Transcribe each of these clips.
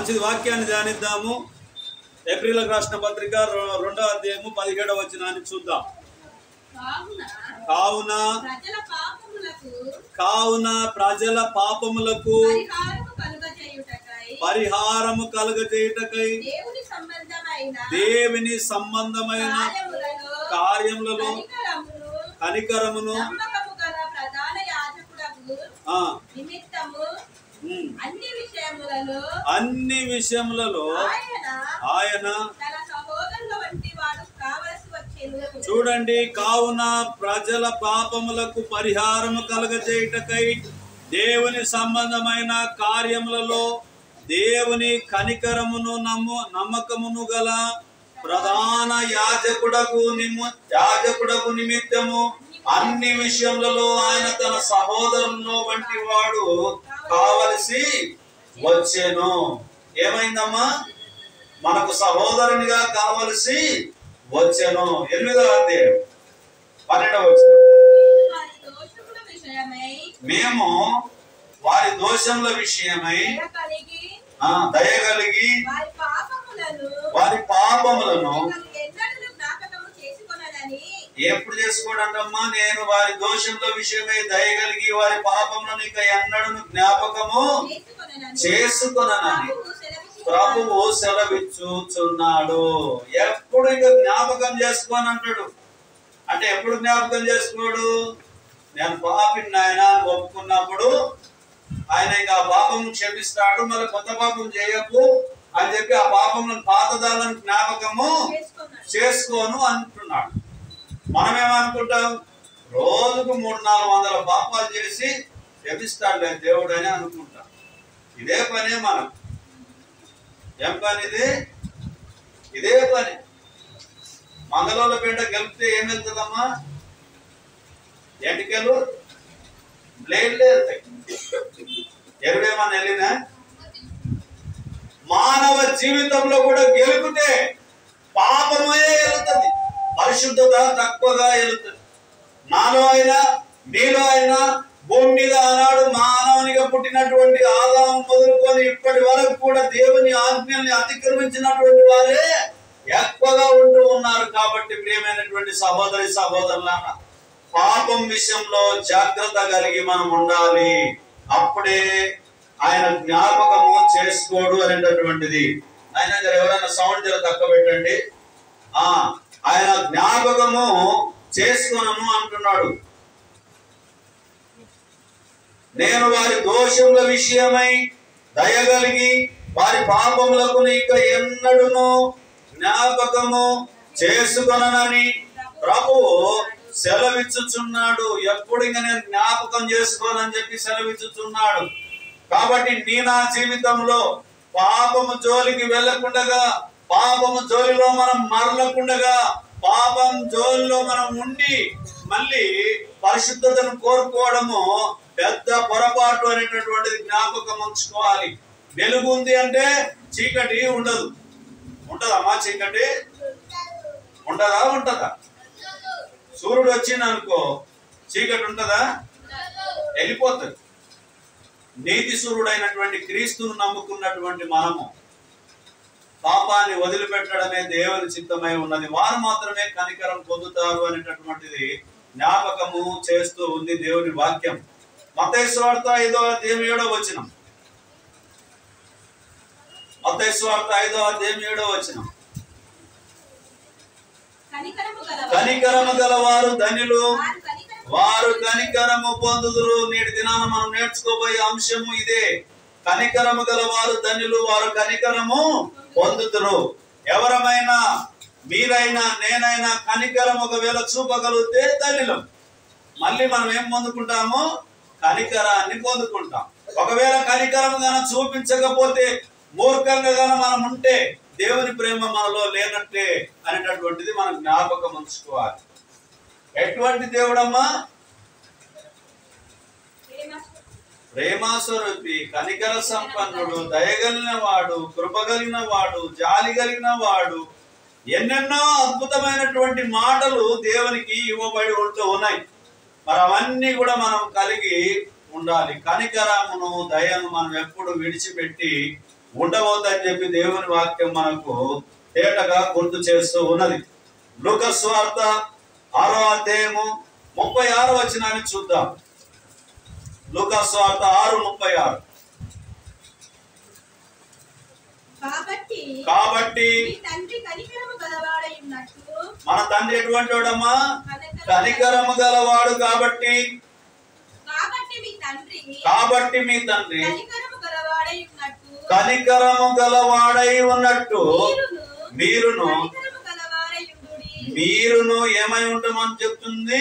మంచిది. వాక్యాన్ని ధ్యానిద్దాము. ఏప్రిల్ రాసిన పత్రిక 2వ అధ్యాయము 17వ వచనాన్ని చూద్దాం. కావున ప్రజల పాపములకు పరిహారము కలుగజేయుటకై దేవుని సంబంధమైన కార్యములలో కనికరమును అన్ని విషయములలో ఆయన చూడండి. కావున ప్రజల పాపములకు పరిహారము కలుగజేయుటకై దేవుని సంబంధమైన కార్యములలో దేవుని కనికరమును నమ్మకమును గల ప్రధాన యాజకుడకు నిమిత్తము అన్ని విషయములలో ఆయన తన సహోదరుల్లో వంటి వాడు కావలసి వచ్చెను. ఏమైందమ్మా? మనకు సహోదరునిగా కావలసి వచ్చెను. 8వ అధ్యాయం 12వ వచనం. మేము వారి దోషముల విషయమై దయగలిగి వారి పాపములను ఎప్పుడు చేసుకోడంటమ్మా? నేను వారి దోషముల విషయమై దయగలిగి వారి పాపములను ఇక ఎన్నడూ జ్ఞాపకము చేసుకొననని ప్రభువు సెలవిచ్చుచున్నాడు. ఎప్పుడు ఇక జ్ఞాపకం చేసుకోని అంటాడు. అంటే ఎప్పుడు జ్ఞాపకం చేసుకోడు? నేను పాపిని ఆయన ఒప్పుకున్నప్పుడు ఆయన ఇంకా పాపం క్షమిస్తాడు. మళ్ళీ కొత్త పాపం చేయకు అని చెప్పి ఆ పాపం పాతదాలను జ్ఞాపకము చేసుకోను అంటున్నాడు. మనమేమనుకుంటాం? రోజుకు 300-400 పాపాలు చేసి క్షమిస్తాడులే దేవుడు అని అనుకుంటాం. ఇదే పనే మనం. ఏం పని ఇది? ఇదే పని. మంగళూరు పేట గెలిపితే ఏం వెళ్తుందమ్మా? ఎంటికలు బ్లేడ్లే వెళ్తాయి. ఎరుడేమన్నా వెళ్ళినా మానవ జీవితంలో కూడా గెలిపితే పాపమే వెళ్తుంది. పరిశుద్ధత తక్కువగా వెళ్తుంది. నాలో అయినా మీలో అయినా భూమి మీద ఆనాడు మానవునిగా పుట్టినటువంటి ఆదాము మొదలుకొని ఇప్పటి వరకు కూడా దేవుని ఆజ్ఞల్ని అతిక్రమించినటువంటి వారే ఎక్కువగా ఉంటూ ఉన్నారు. కాబట్టి ప్రియమైనటువంటి సహోదరి సహోదరులారా, పాపం విషయంలో జాగ్రత్త కలిగి మనం ఉండాలి. అప్పుడే ఆయన జ్ఞాపకము చేసుకోడు అనేటటువంటిది. ఆయన ఎవరైనా సౌండ్ జర తక్కువ పెట్టండి. ఆయన జ్ఞాపకము చేసుకొనను అంటున్నాడు. నేను వారి దోషముల విషయమై దయగలిగి వారి పాపములకు ఇక ఎన్నడూను జ్ఞాపకము చేసుకొననని ప్రభువు సెలవిచ్చుచున్నాడు. ఎప్పుడు ఇంకా నేను జ్ఞాపకం చేసుకోనని చెప్పి సెలవిచ్చుచున్నాడు. కాబట్టి నా జీవితంలో పాపము జోలికి వెళ్ళకుండగా, పాపము జోలిలో మనం మరలకుండగా, పాపం జోలిలో మనం ఉండి మళ్ళీ పరిశుద్ధతను కోరుకోవడము పెద్ద పొరపాటు అనేటటువంటిది జ్ఞాపకం ఉంచుకోవాలి. వెలుగు ఉంది అంటే చీకటి ఉండదు. ఉంటదమ్మా? చీకటి ఉంటదా? సూర్యుడు వచ్చింది అనుకో చీకటి ఉంటదా? వెళ్ళిపోతుంది. నీతి సూర్యుడైనటువంటి క్రీస్తును నమ్ముకున్నటువంటి మనము పాపాన్ని వదిలిపెట్టడమే దేవుని చిత్తమై ఉన్నది. వారు మాత్రమే కనికరం పొందుతారు అనేటటువంటిది జ్ఞాపకము చేస్తూ ఉంది దేవుని వాక్యం. మత్తయి సువార్త 5వ అధ్యాయం 7వ వచనం. మత్తయి సువార్త 5వ అధ్యాయం 7వ వచనం. కనికరము గల వారు ధన్యులు, వారు కనికరము పొందుదురు. నేటి దినాన మనం నేర్చుకోబోయే అంశము ఇదే. కనికరము గల వారు ధన్యులు, వారు కనికరము పొందుదురు. ఎవరమైనా, మీరైనా నేనైనా కనికరం ఒకవేళ చూపగలిగితే ధన్యులం. మళ్ళీ మనం ఏం పొందుకుంటాము? కనికరాన్ని పొందుకుంటాం. ఒకవేళ కనికరం గాన చూపించకపోతే, మూర్ఖంగా గాన మనం ఉంటే దేవుని ప్రేమ మనలో లేనట్టే అనేటటువంటిది మనం జ్ఞాపకం ఉంచుకోవాలి. ఎటువంటి దేవుడమ్మా? ప్రేమాస్వరూపి, కనికర సంపన్నుడు, దయగలిగిన వాడు, కృపగలిగిన వాడు, జాలి కలిగిన వాడు. ఎన్నెన్నో అద్భుతమైనటువంటి మాటలు దేవునికి ఇవ్వబడి ఉంటూ ఉన్నాయి. మరి అవన్నీ కూడా మనం కలిగి ఉండాలి. కనికరమును దయను మనం ఎప్పుడు విడిచిపెట్టి ఉండవద్దని చెప్పి దేవుని వాక్యం మనకు తేటగా గుర్తు చేస్తూ ఉన్నది. లూకా సువార్త 6వ అధ్యాయము 36వ వచనాన్ని చూద్దాం. లూకా సువార్త 6:36. కాబట్టి మన తండ్రి ఎటువంటి వాడమ్మా? కనికరము గలవాడు. కాబట్టి మీ తండ్రి కనికరము గలవాడై ఉన్నట్టు మీరును ఏమై ఉంటామని చెప్తుంది?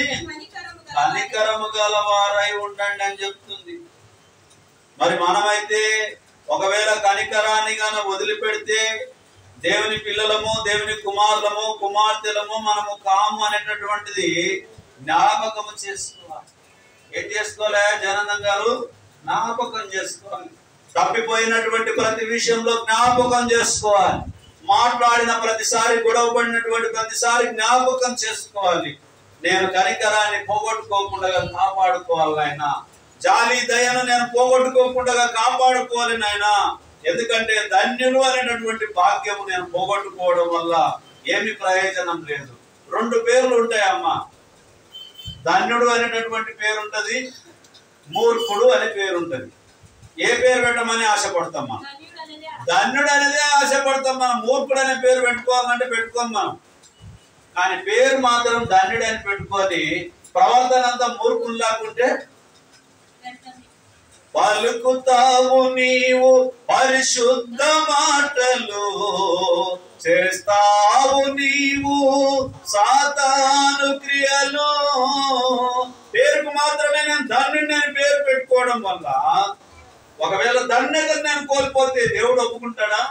కనికరము గలవారై ఉండండి అని చెప్తుంది. మరి మనమైతే ఒకవేళ కనికరాన్ని గాన వదిలిపెడితే దేవుని పిల్లలము, దేవుని కుమారులము, కుమార్తెలము మనము కాము అనేటటువంటిది జ్ఞాపకము చేసుకోవాలి. ఏం చేసుకోలే జనానందం గారు? జ్ఞాపకం చేసుకోవాలి. తప్పిపోయినటువంటి ప్రతి విషయంలో జ్ఞాపకం చేసుకోవాలి. మాట్లాడిన ప్రతిసారి, గొడవ పడినటువంటి ప్రతిసారి జ్ఞాపకం చేసుకోవాలి. నేను కనికరాన్ని పోగొట్టుకోకుండా కాపాడుకోవాలి నాయన. జాలి దయను నేను పోగొట్టుకోకుండా కాపాడుకోవాలి నాయన. ఎందుకంటే ధన్యులు అనేటటువంటి భాగ్యము నేను పోగొట్టుకోవడం వల్ల ఏమి ప్రయోజనం లేదు. 2 పేర్లు ఉంటాయమ్మా. ధన్యుడు అనేటటువంటి పేరు ఉంటది, మూర్ఖుడు అనే పేరు ఉంటది. ఏ పేరు పెట్టమని ఆశపడతాం మనం? ధన్యుడు అనేదే ఆశపడతాం మనం. మూర్ఖుడు అనే పేరు పెట్టుకోవాలంటే పెట్టుకోం మనం. కానీ పేరు మాత్రం ధన్యుడు అని పెట్టుకొని ప్రవర్తన అంతా మూర్ఖులు లాకుంటే పలుకుతావు నీవు పరిశుద్ధ మాటలు, చేస్తావు నీవు సాతాను క్రియలు. పేరుకు మాత్రమే నేను ధన్యుడిని అని పేరు పెట్టుకోవడం వల్ల ఒకవేళ ధన్యత నేను కోల్పోతే దేవుడు ఒప్పుకుంటాడా?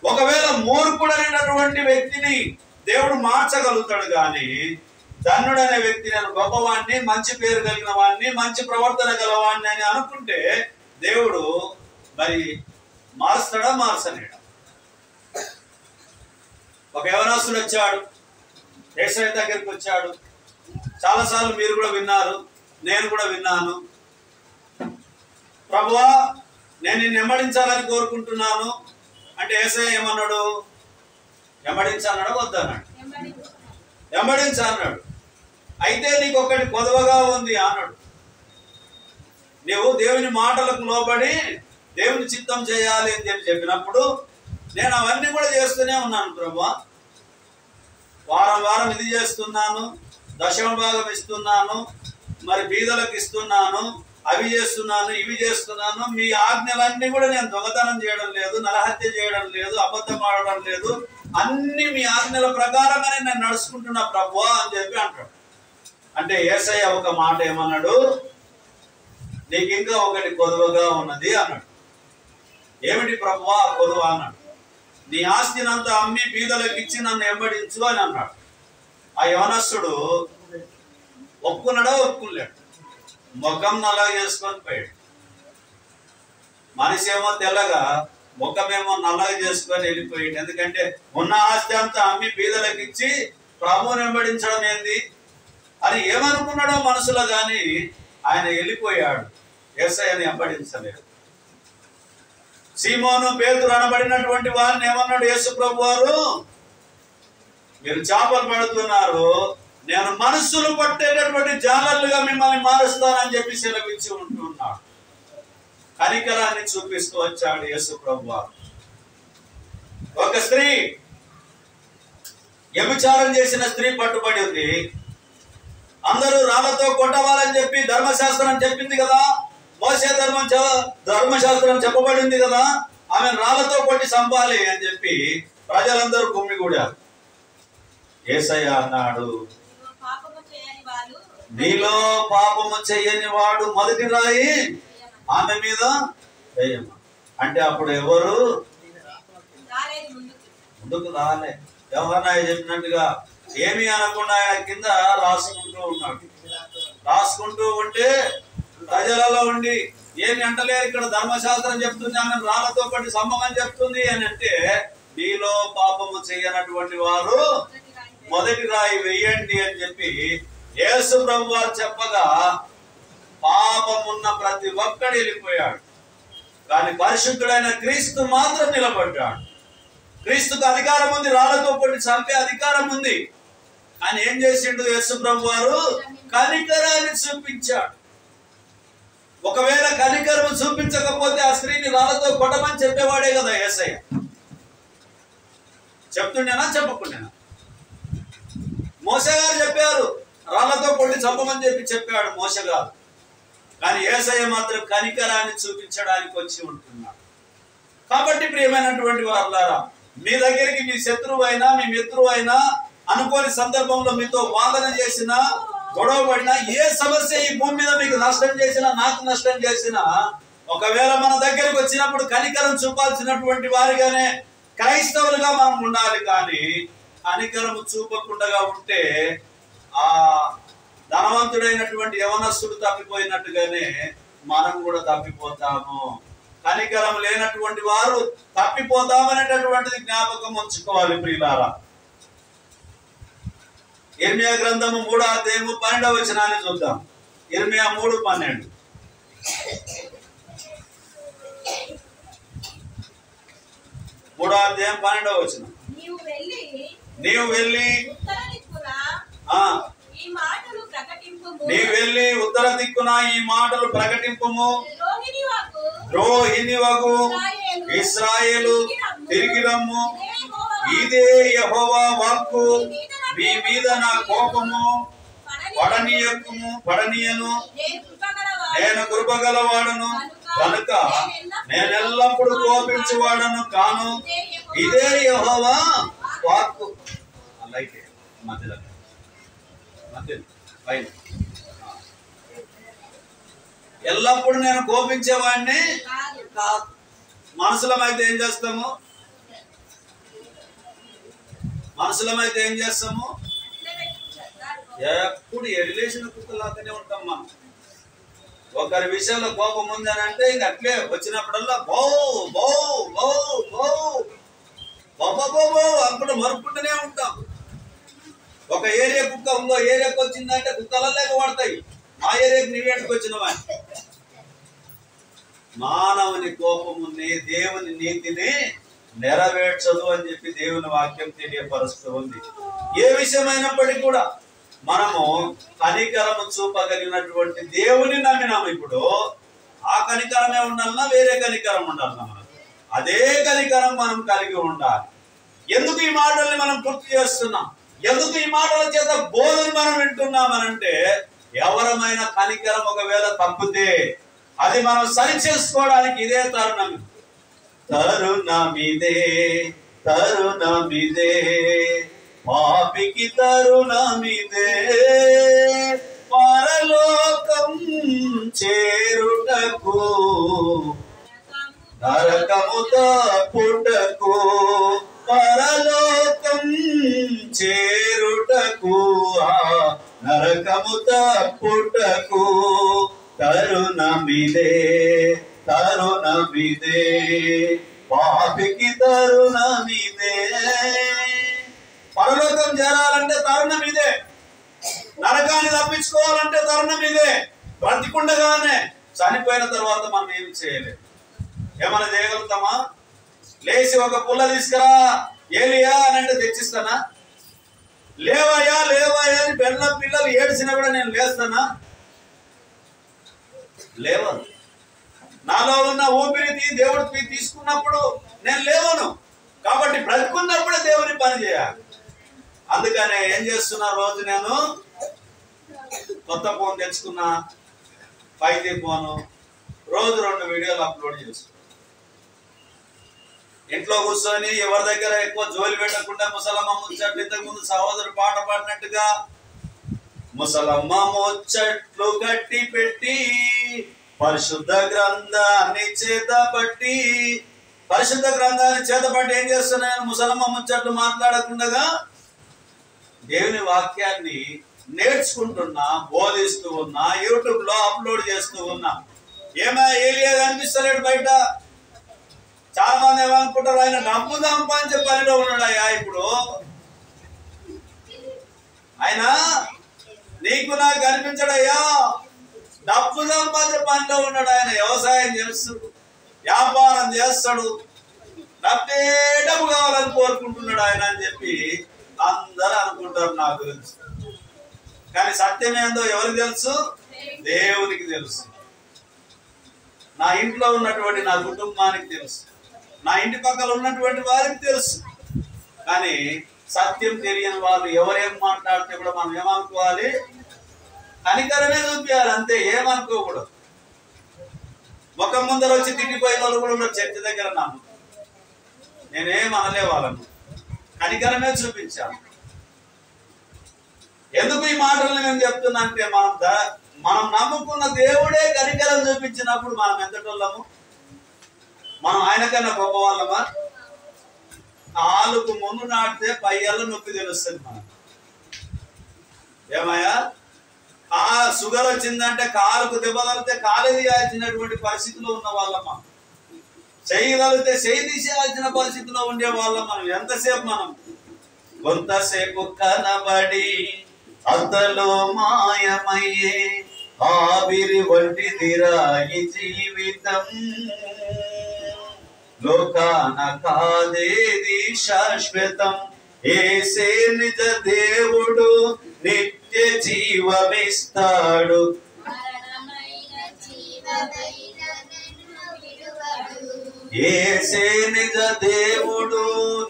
ఒకవేళ మూర్ఖుడు అనేటటువంటి వ్యక్తిని దేవుడు మార్చగలుగుతాడు. కానీ ధన్యుడు అనే వ్యక్తి నేను గొప్పవాణ్ణి, మంచి పేరు కలిగిన వాడిని, మంచి ప్రవర్తన గలవాడిని అని అనుకుంటే దేవుడు మరి మారుస్తాడా? మార్చలేడా? ఒక యవనస్తుడు వచ్చాడు, యేసయ్య దగ్గరికి వచ్చాడు. చాలాసార్లు మీరు కూడా విన్నారు, నేను కూడా విన్నాను. ప్రభువా, నేను నిన్ను వెంబడించాలని కోరుకుంటున్నాను అంటే యేసయ్య ఏమన్నాడు? వెంబడించన్నాడు, వద్దన్నాడు? వెంబడించన్నాడు. అయితే నీకు ఒకటి కొదవగా ఉంది అన్నాడు. నువ్వు దేవుని మాటలకు లోబడి దేవుని చిత్తం చేయాలి అని చెప్పినప్పుడు నేను అవన్నీ కూడా చేస్తూనే ఉన్నాను ప్రభువా. వారం వారం ఇది చేస్తున్నాను, దశమ భాగం ఇస్తున్నాను, మరి బీదలకు ఇస్తున్నాను, అవి చేస్తున్నాను, ఇవి చేస్తున్నాను. మీ ఆజ్ఞలన్నీ కూడా నేను దొంగతనం చేయడం లేదు, నరహత్య చేయడం లేదు, అబద్ధం ఆడడం లేదు, అన్ని మీ ఆజ్ఞల ప్రకారంగానే నేను నడుచుకుంటున్నా ప్రభువా అని చెప్పి అంటాడు. అంటే యేసయ్య ఒక మాట ఏమన్నాడు? నీకు ఇంకా ఒకటి కొదువగా ఉన్నది అన్నాడు. ఏమిటి ప్రభువా కొదువ అన్నాడు. నీ ఆస్తినంతా అమ్మి బీదలకు ఇచ్చి నన్ను వెంబడించు అని అన్నాడు. ఆ యవనస్తుడు ఒప్పుకున్నాడా? ఒప్పుకోలేడు. ముఖం నల్లగా చేసుకొని పోయాడు. మనిషి ఏమో తెల్లగా, ముఖమేమో నల్లగా చేసుకొని వెళ్ళిపోయాడు. ఎందుకంటే ఉన్న ఆస్తి అంతా అమ్మి బీదలకు ఇచ్చి ప్రభువుని వెంబడించడం ఏంది అని ఏమనుకున్నాడో మనసులో, కానీ ఆయన వెళ్ళిపోయాడు. యేసయ్యని వెంబడించలేదు. సీమోను, పేతురు అనబడినటువంటి వారిని ఏమన్నాడు యేసు ప్రభు వారు? మీరు చేపలు పడుతున్నారు, నేను మనస్సులు పట్టేటటువంటి జాలర్లుగా మిమ్మల్ని మారుస్తానని చెప్పి సెలవిచ్చి ఉంటున్నాడు. కనికరాన్ని చూపిస్తూ వచ్చాడు యేసు ప్రభు వారు. ఒక స్త్రీ, వ్యభిచారం చేసిన స్త్రీ పట్టుబడి ఉంది. అందరూ రాళ్లతో కొట్టవాలని చెప్పి ధర్మశాస్త్రం చెప్పింది కదా, మోసే ధర్మశాస్త్రం చెప్పబడింది కదా, ఆమె రాళ్లతో కొట్టి చంపాలి అని చెప్పి ప్రజలందరూ గుమ్మిగూడారు. యేసయ్య అన్నాడు, నీలో పాపము చేయని వాడు మొదటి రాయి ఆమె మీద వేయమా. అంటే అప్పుడు ఎవరు ముందుకు రాలే. యోహానయ్య చెప్పినట్టుగా ఏమి అనకుండా ఆయన కింద రాసుకుంటూ ఉన్నాడు. రాసుకుంటూ ఉంటే ప్రజలలో ఉండి ఏమి అంటలేరు, ఇక్కడ ధర్మశాస్త్రం చెప్తుంది, ఆమె రాళ్లతో పాటు సంభవం చెప్తుంది అని అంటే, నీలో పాపము చేయనటువంటి వారు మొదటి రాయి వెయ్యండి అని చెప్పి యేసు ప్రభువు వారు చెప్పగా పాపమున్న ప్రతి ఒక్కడు వెళ్ళిపోయాడు. కానీ పరిశుద్ధుడైన క్రీస్తు మాత్రం నిలబడ్డాడు. క్రీస్తుకు అధికారం ఉంది, రాళ్లతో కొట్టి చంపే అధికారం ఉంది. ఆయన ఏం చేసిండు? యేసు ప్రభు వారు కనికరాన్ని చూపించాడు. ఒకవేళ కనికరం చూపించకపోతే ఆ స్త్రీని రాళ్లతో కొట్టమని చెప్పేవాడే కదా యేసయ్య. చెప్తుండేనా చెప్పకుండేనా? మోసే గారు చెప్పారు, రాళ్లతో కొట్టి చంపమని చెప్పాడు మోసే గారు. కానీ యేసయ్య మాత్రం కనికరాన్ని చూపించడానికి వచ్చి ఉంటున్నాడు. కాబట్టి ప్రియమైనటువంటి వారులారా, మీ దగ్గరికి మీ శత్రువు అయినా మీ మిత్రువు అయినా అనుకోని సందర్భంలో మీతో వాదన చేసినా గొడవ పడినా, ఏ సమస్య ఈ భూమి మీద మీకు నష్టం చేసినా నాకు నష్టం చేసినా, ఒకవేళ మన దగ్గరికి వచ్చినప్పుడు కనికరం చూపాల్సినటువంటి వారిగానే క్రైస్తవులుగా మనం ఉండాలి. కానీ కనికరము చూపకుండా ఉంటే ఆ ధనవంతుడైనటువంటి యవనస్తుడు తప్పిపోయినట్టుగానే మనం కూడా తప్పిపోతాము. కనికరం లేనటువంటి వారు తప్పిపోతామనేటటువంటిది జ్ఞాపకం ఉంచుకోవాలి ప్రియులారా. ఇర్మియా గ్రంథము 3వ అధ్యాయము 12వ వచనాన్ని చూద్దాం. ఇర్మియా 3:12. 3వ అధ్యాయం 12వ వచనం. నీవు వెళ్ళి ఉత్తర దిక్కున ఈ మాటలు ప్రకటింపుము. ద్రోహినివగు ఇశ్రాయేలు తిరిగి రమ్ము, ఇదే యెహోవా వాక్కు, మీ మీద నా కోపము పడనీయను, నేను కృపగలవాడను కనుక నేనెల్లప్పుడు కోపించువాడను కాను, ఇదే యెహోవా వాక్కు. అలాగే మధ్యలో ఎల్లప్పుడు నేను కోపించేవాడిని కాదు. మనసులమైతే ఏం చేస్తాము? ఎప్పుడు ఎడిలేసిన కుక్కలాగానే ఉంటాం మనం. ఒకరి విషయంలో కోపం ఉందని అంటే ఇంక అట్లే వచ్చినప్పుడల్లా బౌ బౌ బౌ బౌ బొబ్బో అనుకుంటూ మరుపుకుంటూనే ఉంటాం. ఒక ఏరియా కుక్క ఇంకో ఏరియాకి వచ్చిందంటే కుక్కలలేక పడతాయి. మా ఏరియాకి నీవేంటికి వచ్చినవా? మానవుని కోపముని దేవుని నీతిని నెరవేర్చదు అని చెప్పి దేవుని వాక్యం తెలియపరుస్తూ ఉంది. ఏ విషయమైనప్పటికీ కూడా మనము కనికరము చూపగలిగినటువంటి దేవుని నమ్మినాము. ఇప్పుడు ఆ కనికరమే ఉండాలన్నా వేరే కనికరం ఉండాలన్నా మనం అదే కనికరం మనం కలిగి ఉండాలి. ఎందుకు ఈ మాటల్ని మనం గుర్తు చేస్తున్నాం? ఎందుకు ఈ మాటల చేత బోధన మనం వింటున్నామనంటే, ఎవరమైనా కనికరం ఒకవేళ తప్పితే అది మనం సరి చేసుకోవడానికి ఇదే తరుణమిదే పాపికి తరుణమిదే, పరలోకం చేరుటకు నరకము తప్పుటకు, పరలోకం చేరుటకు నరకము తప్పుటకు తరుణమిదే పాపికి తరుణమిదే. పరలోకం చేరాలంటే తరుణం ఇదే, నరకాన్ని తప్పించుకోవాలంటే తరుణం ఇదే. బ్రతికుండగానే చనిపోయిన తర్వాత మనం ఏమి చేయలేము. ఏమైనా చేయగలుగుతామా? లేచి ఒక పుల్ల తీసుకురా ఏలియా అని అంటే తెచ్చిస్తానా? లేవయ్యా అని బెల్లం పిల్లలు ఏడ్చినా కూడా నేను లేస్తానా? లేవను. నాలో ఉన్న ఊపిరి దేవుడు తీసుకున్నప్పుడు నేను లేవను. కాబట్టి బ్రతుకున్నప్పుడే దేవుని పని చేయాలి. అందుకనే ఏం చేస్తున్నా, రోజు నేను కొత్త ఫోన్ తెచ్చుకున్నా, 5G ఫోను, రోజు 2 వీడియోలు అప్లోడ్ చేస్తున్నా. ఇంట్లో కూర్చొని ఎవరి దగ్గర ఎక్కువ జోలి పెట్టకుండా ముసలమ్మ ముచ్చట్లు, ఇంతకుముందు సహోదరు పాట పాడినట్టుగా ముసలమ్మ ముచ్చట్లు గట్టి పెట్టి పరిశుద్ధ గ్రంథాన్ని చేతపట్టి ఏం చేస్తున్నాను? ముసలమ్మ ముచ్చట్లు మాట్లాడకుండా దేవుని వాక్యాన్ని నేర్చుకుంటున్నా, బోధిస్తూ ఉన్నా, యూట్యూబ్ లో అప్లోడ్ చేస్తూ ఉన్నా. ఏలియా కనిపిస్తలేడు బయట. చాలా మంది ఏమనుకుంటారు, ఆయన డబ్బు సంపాదించే పనిలో ఉన్నాడయ్యా. ఇప్పుడు ఆయన నీకు నాకు కనిపించడయ్యా, డబ్బు సంపాదించే పనిలో ఉన్నాడు. ఆయన వ్యవసాయం చేస్తూ వ్యాపారం చేస్తాడు, డబ్బే డబ్బు కావాలని కోరుకుంటున్నాడు ఆయన అని చెప్పి అందరూ అనుకుంటారు. నాకు తెలుసు, కానీ సత్యం ఏందో ఎవరికి తెలుసు? దేవునికి తెలుసు. నా ఇంట్లో ఉన్నటువంటి నా కుటుంబానికి తెలుసు, నా ఇంటి పక్కన ఉన్నటువంటి వారికి తెలుసు. కానీ సత్యం తెలియని వాళ్ళు ఎవరేం మాట్లాడితే కూడా మనం ఏమనుకోవాలి? కనికరమే చూపించాలి, అంతే, ఏమనుకోకూడదు. ముఖం ముందర వచ్చి తిట్టిపోయిన వాళ్ళు కూడా ఉన్నారు చర్చ దగ్గర. నేనేం అనలే వాళ్ళను, కనికరమే చూపించాను. ఎందుకు ఈ మాటలు నేను చెప్తున్నా అంటే, మనం నమ్ముకున్న దేవుడే కనికరం చూపించినప్పుడు మనం ఎంతటోళ్ళము? మనం ఆయనకన్నా గొప్ప వాళ్ళమా? కాలుకు ముందు నాటితే పయ్యల్లో నొప్పి తెలుస్తుంది మనకు. ఏమయ్యా, షుగర్ వచ్చిందంటే కాలుకు దెబ్బలితే కాలు తీయాల్సినటువంటి పరిస్థితిలో ఉన్న వాళ్ళమ్మా. చేయగలిగితే చేయి తీసేయాల్సిన పరిస్థితిలో ఉండే వాళ్ళం మనం. ఎంతసేపు మనం కొంతసేపు కనబడి అంతలో మాయమయ్యే ఆవిరి వంటిదిరా ఈ జీవితం. లోకాన కాదేది శాశ్వతం, యేసే నిజ దేవుడు నిత్య జీవమిస్తాడు. యేసే నిజ దేవుడు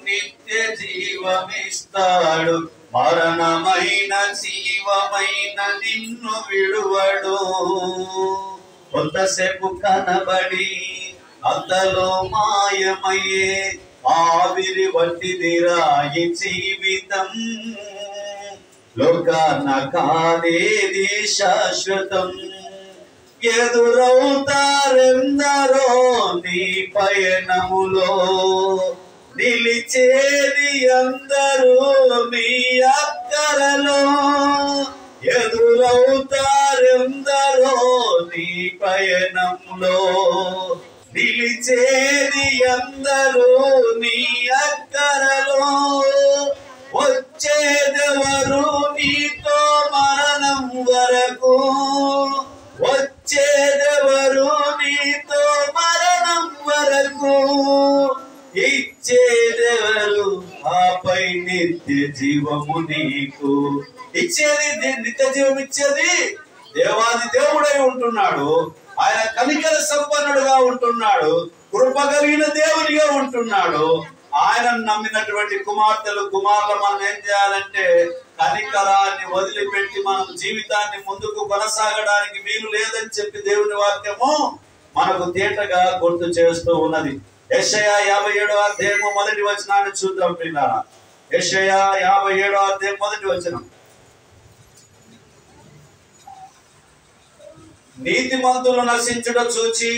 నిత్య జీవమిస్తాడు. మరణమైన జీవమైన నిన్ను విడువడు. కొంతసేపు కనబడి అంతలో మాయమయ్యే ఆవిరి వంటిదిరా ఈ జీవితం. లోకాన కాదేది శాశ్వతం. ఎదురవుతారెందరో నీ పయనములో, నిలిచేది అందరూ నీ అక్కరలో. ఎదురవుతారెందరో నీ పయనంలో, నిలిచేది అందరూ నీ అక్కరలో. వచ్చేదెవరు నీతో మరణం వరకు, వచ్చేదెవరు నీతో మరణం వరకు. ఇచ్చేదెవరు ఆపై నిత్య జీవము నీకు. ఇచ్చేది నిత్య జీవం ఇచ్చేది దేవాది దేవుడై ఉంటున్నాడు. ఆయన కనికర సంపన్నుడుగా ఉంటున్నాడు, కృప కలిగిన దేవునిగా ఉంటున్నాడు. ఆయన నమ్మినటువంటి కుమార్తెలు కుమారులు మనం ఏం చేయాలంటే, కనికరాన్ని వదిలిపెట్టి మనం జీవితాన్ని ముందుకు కొనసాగడానికి వీలు లేదని చెప్పి దేవుని వాక్యము మనకు తేటగా గుర్తు చేస్తూ ఉన్నది. యెషయా 57వ అధ్యాయము 1వ వచనాన్ని చూద్దాం ప్రియులారా. యెషయా 57వ అధ్యాయం 1వ వచనం. నీతిమంతులు నశించుట చూచి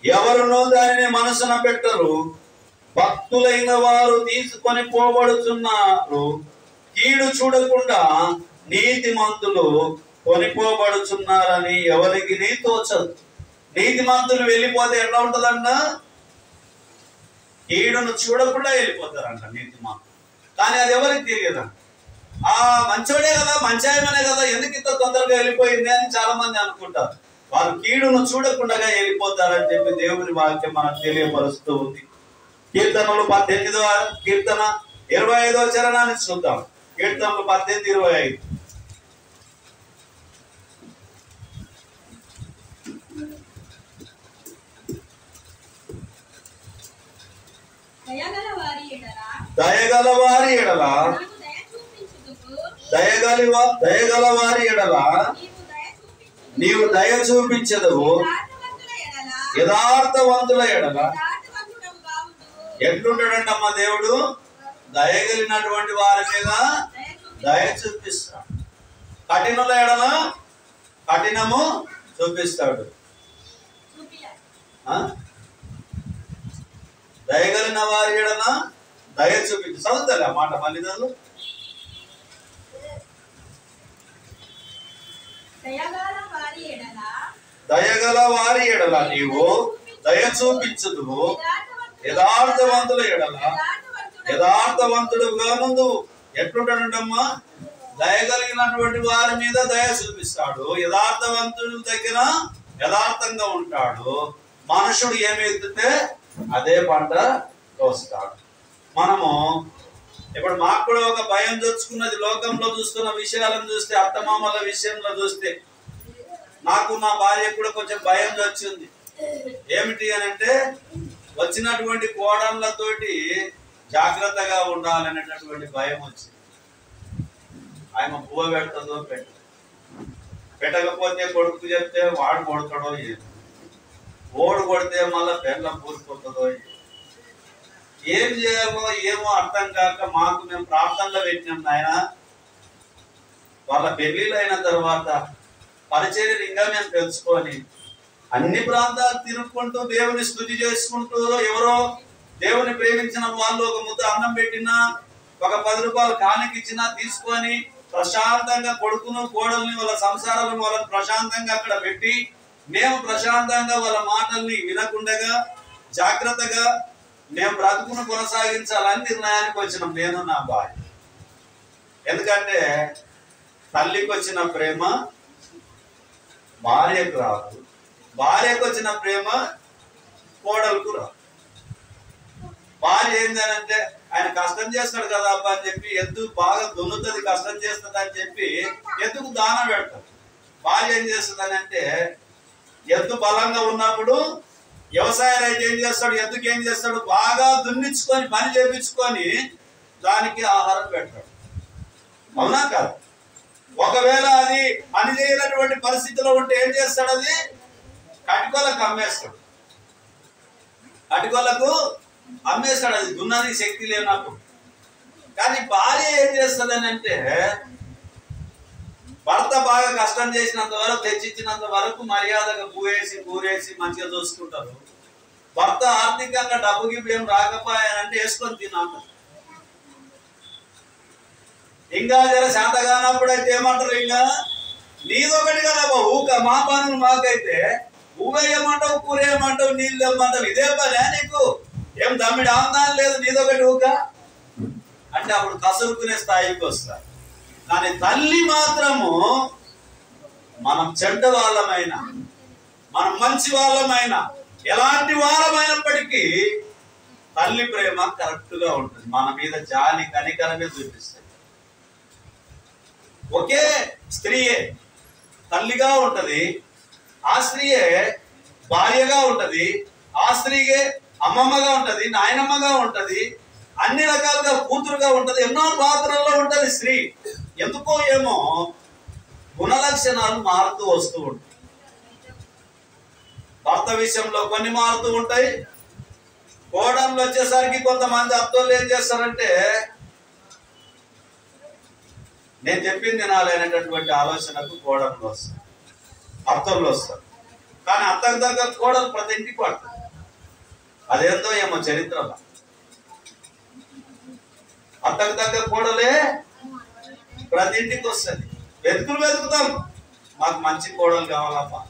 ఎవరునో దానిని మనసున పెట్టరు. భక్తులైన వారు తీసుకొని పోబడుచున్నారు. కీడు చూడకుండా నీతిమంతులు కొనిపోబడుచున్నారని ఎవరికి తోచదు. నీతిమంతులు వెళ్ళిపోతే ఎట్లా ఉంటదంట? కీడును చూడకుండా వెళ్ళిపోతారంట నీతిమంతులు. కానీ అది ఎవరికి తెలియదంట. మంచోడే కదా, మంచాయమనే కదా, ఎందుకు ఇంత తొందరగా వెళ్ళిపోయింది అని చాలా మంది అనుకుంటారు. వారు కీడును చూడకుండా వెళ్ళిపోతారని చెప్పి దేవుని వాక్యం మనకు తెలియపరుస్తూ ఉంది. కీర్తనలు 18వ కీర్తన 25వ చరణాన్ని చూద్దాం. కీర్తనలు 18:25. దయగల వారి ఎడల నీవు దయ చూపించదువు. యథార్థవంతుల ఎడల ఎట్లుంటాడంటమ్మా దేవుడు? దయగలిగినటువంటి వారి మీద దయ చూపిస్తాడు. కఠినుల ఎడల కఠినము చూపిస్తాడు. దయగలిగిన వారి ఎడల దయ చూపించు. చదువుతారు ఆ మాట మళ్ళీ చదువు. దయగల వారి ఎడల నీవు దయ చూపించదువు. యథార్థవంతుల ఎడల యథార్థవంతుడుగా ముందు ఎట్లుంటాడంటమ్మా? దయగలిగినటువంటి వారి మీద దయ చూపిస్తాడు. యథార్థవంతుడి దగ్గర యథార్థంగా ఉంటాడు. మనుషుడు ఏమి ఎత్తితే అదే పంట కోస్తాడు. మనము ఇప్పుడు మాకు కూడా ఒక భయం తెచ్చుకున్నది. లోకంలో చూస్తున్న విషయాలను చూస్తే, అత్తమామల విషయంలో చూస్తే నాకు మా భార్య కూడా కొంచెం భయం వచ్చింది. ఏమిటి అని అంటే, వచ్చినటువంటి కోడళ్ళతోటి జాగ్రత్తగా ఉండాలనేటటువంటి భయం వచ్చింది. ఆయన పువ్వ పెడుతుందో పెట్టకపోతే కొడుకు చెప్తే వాడు కొడతాడో, ఓడు కొడితే మళ్ళా పెళ్ళం పూరిపోతుందో, ఏం చేయాలో ఏమో అర్థం కాక మాకు మేము ప్రార్థనలో పెట్టినాం. నాయన వాళ్ళ పెళ్లిళ్ళు అయిన తర్వాత పరిచర్యలు ఇంకా మేము తెలుసుకొని అన్ని ప్రాంతాలు తిరుగుకుంటూ దేవుని స్తుతి చేసుకుంటూ, ఎవరో దేవుని ప్రేమించిన వాళ్ళు ఒక ముద్ద అన్నం పెట్టినా, ఒక 10 రూపాయలు కానుక ఇచ్చినా తీసుకొని ప్రశాంతంగా కొడుకును కోడల్ని వాళ్ళ సంసారాలను వాళ్ళని ప్రశాంతంగా అక్కడ పెట్టి, మేము ప్రశాంతంగా వాళ్ళ మాటల్ని వినకుండగా జాగ్రత్తగా మేము బ్రతుకును కొనసాగించాలని నిర్ణయానికి వచ్చినాం నేను నా భార్య. ఎందుకంటే తల్లికి వచ్చిన ప్రేమ భార్యకు రాదు, భార్యకు వచ్చిన ప్రేమ కోడలకు రాదు. భార్య ఏంటంటే ఆయన కష్టం చేస్తాడు కదా అబ్బా అని చెప్పి, ఎద్దు బాగా దున్నుతుంది కష్టం చేస్తుంది అని చెప్పి ఎద్దుకు దాన పెడతాడు. భార్య ఏం చేస్తుంది అంటే, ఎద్దు బలంగా ఉన్నప్పుడు వ్యవసాయ రైతు ఏం చేస్తాడు, ఎద్దుకి ఏం చేస్తాడు, బాగా దున్నించుకొని పని చేపించుకొని దానికి ఆహారం పెడతాడు. అవునా కాదు? ఒకవేళ అది పని చేయనటువంటి పరిస్థితిలో ఉంటే ఏం చేస్తాడు, అది కటికోలకు అమ్మేస్తాడు. కటికోలకు అమ్మేస్తాడు, అది దున్నది శక్తి లేనప్పుడు. కానీ భార్య ఏం చేస్తుంది అని అంటే, భర్త బాగా కష్టం చేసినంత వరకు, తెచ్చిచ్చినంత వరకు మర్యాదగా కూరేసి మంచిగా చూసుకుంటారు. భర్త ఆర్థికంగా డబ్బుకి ఏం రాకపోయానంటే వేసుకొని తినాలి. ఇంకా జర శాంత కానప్పుడు అయితే ఏమంటారు, ఇంకా నీదొకటి కదా ఊక, మా పనులు మాకైతే ఊవేయమంటావు, కూరేయమంటావు, నీళ్ళు తెమ్మంటావు, ఇదే పనే నీకు, ఏం దమ్మిడి ఆందానం లేదు, నీదొకటి ఊక అంటే అప్పుడు కసురుకునే స్థాయికి వస్తారు. కానీ తల్లి మాత్రము మనం చెడ్డ వాళ్ళమైనా, మనం మంచి వాళ్ళమైనా, ఎలాంటి వాళ్ళమైనప్పటికీ తల్లి ప్రేమ కరెక్ట్ గా ఉంటుంది. మన మీద జాలి కనికరమే చూపిస్తుంది. ఒకే స్త్రీయే తల్లిగా ఉంటది, ఆ స్త్రీయే భార్యగా ఉంటది, ఆ స్త్రీయే అమ్మమ్మగా ఉంటది, నాయనమ్మగా ఉంటది, అన్ని రకాలుగా కూతురుగా ఉంటది, ఎన్నో పాత్రల్లో ఉంటది స్త్రీ. ఎందుకో ఏమో గుణలక్షణాలు మారుతూ వస్తూ ఉంటాయి. భర్త విషయంలో కొన్ని మారుతూ ఉంటాయి. కోడళ్ళు వచ్చేసరికి కొంతమంది అత్తోళ్ళు ఏం చేస్తారంటే, నేను చెప్పింది వినాలనేటటువంటి ఆలోచనకు కోడళ్ళు వస్తారు, అత్తోళ్ళు వస్తారు. కానీ అత్తకు దగ్గర కోడలు ప్రతి ఇంటికి పడుతుంది. అదేందో ఏమో చరిత్రలో అత్తకు దగ్గర కోడలే ప్రతి ఇంటికి వస్తుంది. వెతుకుతాం, మాకు మంచి కోడలు కావాలమ్మా,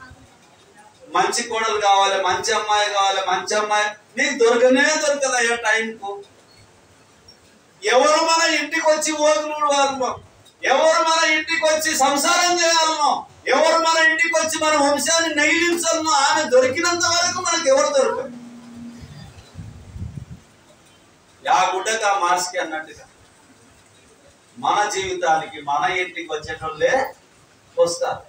మంచి కోడలు కావాలి, మంచి అమ్మాయి కావాలి, మంచి అమ్మాయి. నీకు దొరకదయ్యా టైంకు. ఎవరు మన ఇంటికి వచ్చి ఓదులు వాళ్ళము, ఎవరు మన ఇంటికి వచ్చి సంసారం చేయాలనో, ఎవరు మన ఇంటికి వచ్చి మన వంశాన్ని నగిలించాలనో, ఆమె దొరికినంత వరకు మనకు ఎవరు దొరకరు. యా గుడ్డక మార్స్కి అన్నట్టుగా మన జీవితానికి మన ఇంటికి వచ్చేటోళ్ళే వస్తారు.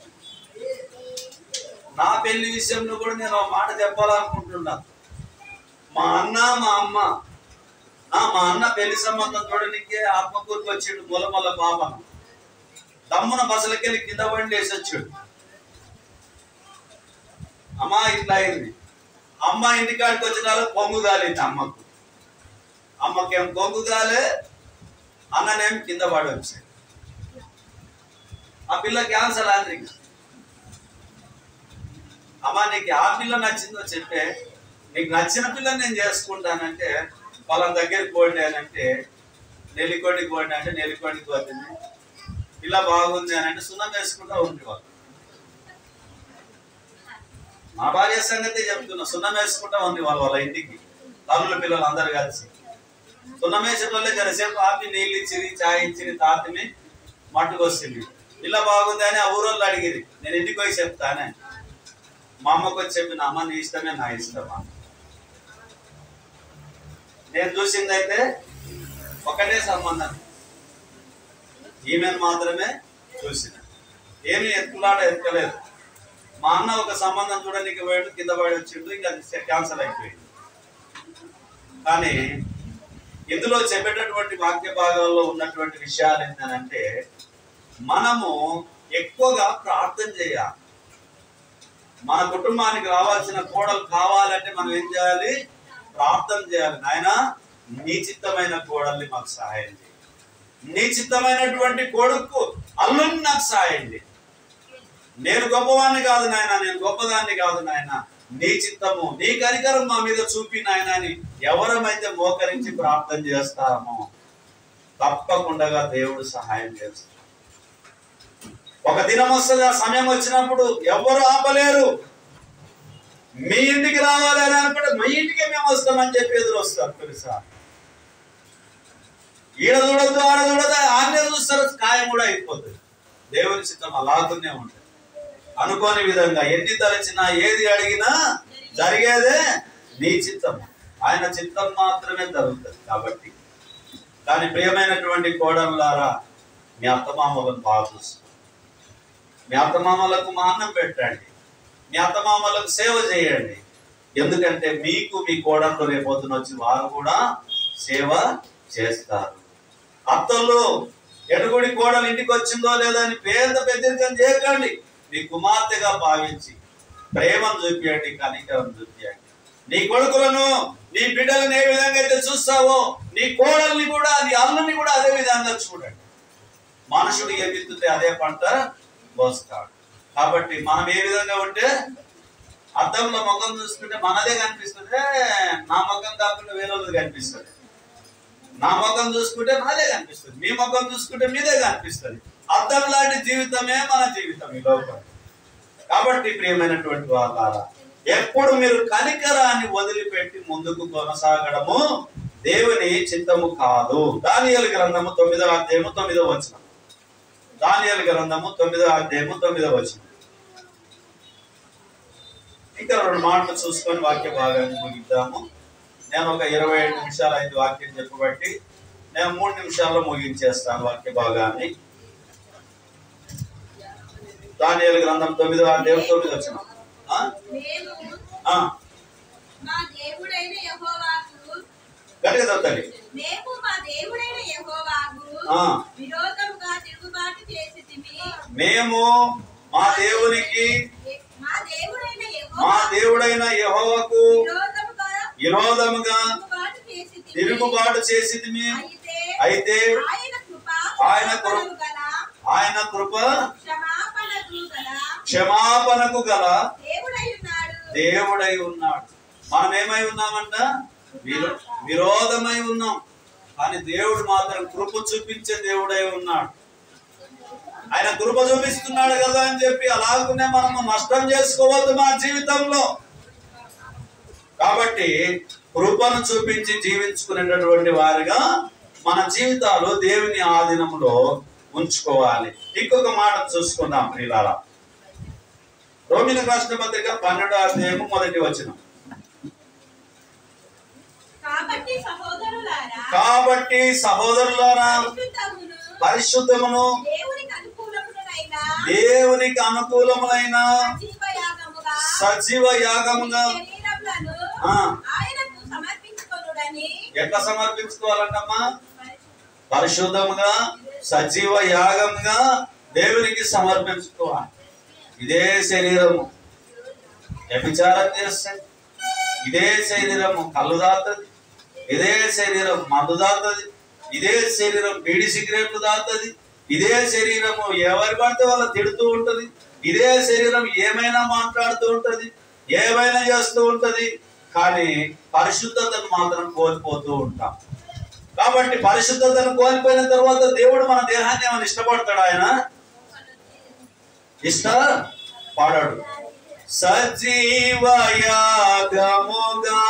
నా పెళ్లి విషయంలో కూడా నేను ఒక మాట చెప్పాలనుకుంటున్నాను. మా అన్న మా అమ్మ, మా అన్న పెళ్లి సంబంధం చూడడానికి ఆత్మకూరుకి వచ్చాడు. మూలమల్ల పాపను దమ్మున బసలకెళ్ళి కింద బండి వేసి వచ్చాడు. అమ్మ ఇట్లా అయింది. అమ్మ ఇంటికాడికి వచ్చిన పొంగు కాలేదు అమ్మకు. అమ్మకేం కొంగు కాలే, అన్ననేం కింద పడి వచ్చాడు. ఆ పిల్ల క్యాన్సర్ అయింది. అమ్మ నీకు ఆ పిల్ల నచ్చిందో చెప్పే, నీకు నచ్చిన పిల్ల నేను చేసుకుంటానంటే వాళ్ళ దగ్గరికి పోండి అని అంటే, నెల్లికొండికి పోండి అంటే నెల్లికొండికి పోతుంది. పిల్ల బాగుంది అని అంటే సున్నం వేసుకుంటా ఉంది. వాళ్ళు మా భార్య సంగతి చెప్తున్నా, సున్నం వేసుకుంటా ఉంది వాళ్ళ ఇంటికి. తల్లుల పిల్లలు అందరు కలిసి సున్నం వేసిన వాళ్ళే జరసేపు ఆపి నీళ్ళు ఇచ్చిరి, చాయ్ ఇచ్చిరి, తాతిని మట్టుకు వస్తుంది. పిల్ల బాగుంది అని ఆ ఊరోళ్ళు అడిగిరి. నేను ఇంటికి పోయి చెప్తానే. మా అమ్మకు వచ్చి చెప్పిన, అమ్మ నీ ఇష్టమే నా ఇష్టమా. నేను చూసిందైతే ఒకటే సంబంధం, ఈమెను మాత్రమే చూసిన, ఏమి ఎత్తుకోలేదు. మా అన్న ఒక సంబంధం చూడడానికి పోయాడు, కింద పడి వచ్చిండు, ఇంకా అది క్యాన్సల్ అయిపోయింది. కానీ ఇందులో చెప్పేటటువంటి వాక్య భాగాల్లో ఉన్నటువంటి విషయాలు ఏంటంటే, మనము ఎక్కువగా ప్రార్థన చేయాలి. మన కుటుంబానికి రావాల్సిన కోడలు కావాలంటే మనం ఏం చేయాలి? ప్రార్థన చేయాలి. నాయనా నీ చిత్తమైన కోడల్ని మాకు సహాయం చేయి, నీ చిత్తమైనటువంటి కొడుకు అల్లుని నాకు సహాయం చేయి. నేను గొప్పవాడిని కాదు నాయన, నేను గొప్పదాన్ని కాదు నాయన, నీ చిత్తము నీ కనికరం మా మీద చూపి నాయన అని ఎవరమైతే మోకరించి ప్రార్థన చేస్తామో తప్పకుండా దేవుడు సహాయం చేస్తాడు. ఒక దినం వస్తుంది, ఆ సమయం వచ్చినప్పుడు ఎవరు ఆపలేరు. మీ ఇంటికి రావాలి అని అనుకుంటే మీ ఇంటికే మేము వస్తామని చెప్పి ఎదురు వస్తారు. తెలుసా, ఈడ చూడద్దు ఆడ చూడదు, ఆడనే చూస్తారు, ఖాయం కూడా అయిపోతుంది. దేవుని చిత్తం అలాగునే ఉంటుంది. అనుకోని విధంగా ఎన్ని తలచినా ఏది అడిగినా జరిగేదే నీ చిత్తం, ఆయన చిత్తం మాత్రమే జరుగుతుంది. కాబట్టి దాని ప్రియమైనటువంటి కోడళ్ళారా, మీ అత్తమామలను బాగా చూసుకోండి, మీ అత్తమామలకు మా అన్నం పెట్టండి, మీ అత్తమామలకు సేవ చేయండి. ఎందుకంటే మీకు మీ కోడళ్ళు రేపొద్దున వచ్చి వారు కూడా సేవ చేస్తారు. అత్తలు ఎటుగుడి కోడలు ఇంటికి వచ్చిందో లేదా అని పెద్దరికం చేయకండి. నీ కుమార్తెగా భావించి ప్రేమను చూపించండి, కనికరం చూపించండి. నీ కొడుకులను నీ బిడ్డలను ఏ విధంగా అయితే చూస్తావో నీ కోడల్ని కూడా నీ అల్లుని కూడా అదే విధంగా చూడండి. మనుషుడు ఏ విత్తుతే అదే పంట కోస్తాడు. కాబట్టి మనం ఏ విధంగా ఉంటే అద్దంలో ముఖం చూసుకుంటే మనదే కనిపిస్తుంది, నా ముఖం కాకుండా వేరే కనిపిస్తుంది. నా ముఖం చూసుకుంటే నాదే కనిపిస్తుంది, మీ ముఖం చూసుకుంటే మీదే కనిపిస్తుంది. అద్దం లాంటి జీవితమే మన జీవితం ఈ లోకం. కాబట్టి ప్రియమైనటువంటి వాళ్ళారా, ఎప్పుడు మీరు కనికరాన్ని వదిలిపెట్టి ముందుకు కొనసాగడము దేవుని చిత్తము కాదు. దానియేలు గ్రంథము 9వ అధ్యాయము 9వ వచనం. దానియేలు గ్రంథము 9వ అధ్యాయము 9వ వచనం. ఇంకా 2 మాటలు చూసుకొని వాక్య భాగాన్ని ముగిద్దాము. నేను ఒక 25 నిమిషాలు 5 వాక్యం చెప్పబట్టి నేను 3 నిమిషాల్లో ముగించేస్తాను వాక్య భాగాన్ని. దానియేలు గ్రంథం 9వ అధ్యాయం 9వ వచనం. గట్టిగా చదవండి. మేము మా దేవుడైన యెహోవాకు విరోధముగా తిరుగుబాటు చేసితిమి. అయితే ఆయన కృప క్షమాపణకు గల దేవుడై ఉన్నాడు. మనం ఏమై ఉన్నామంట? విరోధమై ఉన్నాం. కానీ దేవుడు మాత్రం కృప చూపించే దేవుడై ఉన్నాడు. ఆయన కృప చూపిస్తున్నాడు కదా అని చెప్పి అలాగనే మనము నష్టం చేసుకోవద్దు మా జీవితంలో. కాబట్టి కృపను చూపించి జీవించుకునేటటువంటి వారిగా మన జీవితాలు దేవుని ఆధీనంలో ఉంచుకోవాలి. ఇంకొక మాట చూసుకుందాం ప్రియులారా. రోమీయులకు రాసిన పత్రిక 12వ అధ్యాయము 1వ వచనం. కాబట్టి సహోదరులారా, పరిశుద్ధమును దేవునికి అనుకూలములైన సజీవ యాగముగా ఎట్లా సమర్పించుకోవాలంటమ్మా? పరిశుద్ధముగా సజీవ యాగంగా దేవునికి సమర్పించుకోవాలి. ఇదే శరీరము వ్యభిచారం చేస్తే, ఇదే శరీరము కళ్ళు దాతది, ఇదే శరీరం మందు దాతది, ఇదే శరీరం బీడి సిగరెట్లు దాతది, ఇదే శరీరము ఎవరి పడితే వాళ్ళ తిడుతూ ఉంటది, ఇదే శరీరం ఏమైనా మాట్లాడుతూ ఉంటది, ఏమైనా చేస్తూ ఉంటది. కానీ పరిశుద్ధతను మాత్రం కోల్పోతూ ఉంటాం. కాబట్టి పరిశుద్ధతను కోల్పోయిన తర్వాత దేవుడు మన దేహాన్ని ఏమైనా ఇష్టపడతాడు? ఆయన ఇష్టపడడు. సజీవ యాగముగా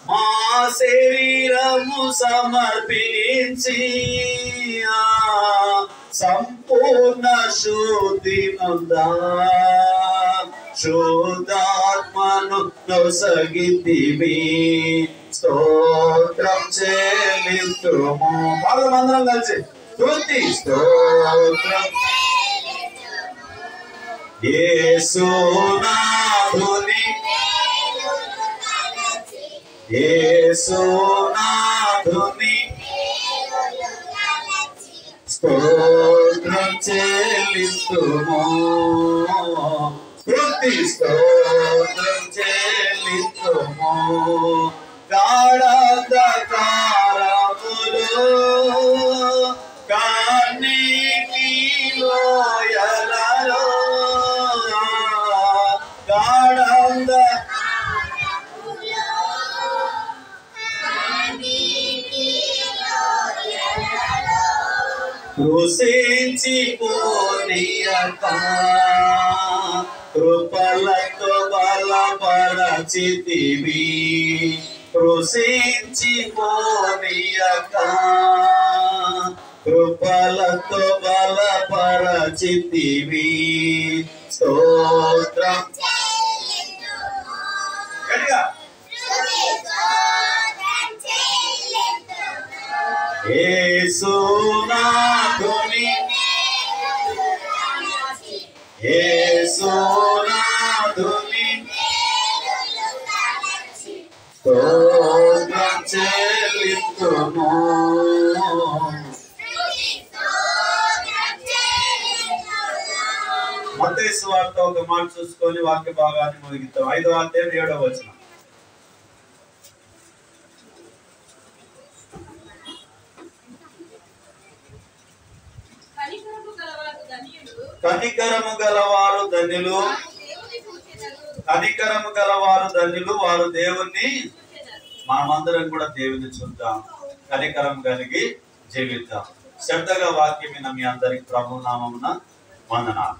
మా శరీరము సమర్పించి సంపూర్ణ శుద్ధి నొందా శుద్ధాత్మను నొసగితివి, స్తోత్రం చెల్లింతుము. అందరం కలిసి స్తుతి స్తోత్రం. యేసునాథుని యేసునాథుని స్తోత్రం చెల్లింతుము, స్తుతి స్తోత్రం చెల్లింతుము. గాఢాంధకారములో కన్నీటి లోయలలో కృషించి పోనీయక కృపలతో బలపరచితివి, కృషించి పోనీయక కృపలతో బలపరచితివి, స్తోత్రం. యేసునాథుని యేసునాథుని స్తోత్రం చెల్లింతుము. మత్తయి సువార్త ఒక మాట చూసుకొని వాక్య భాగాన్ని ముగిద్దాం. 5వ అధ్యాయం 7వ వచనం. కనికరము గలవారు ధన్యులు, కనికరము గలవారు ధన్యులు, వారు దేవుణ్ణి. మనమందరం కూడా దేవుని చూద్దాం, కనికరం కలిగి జీవిద్దాం. శ్రద్ధగా వాక్యం మీ అందరికి ప్రభు నామమున వందనాలు.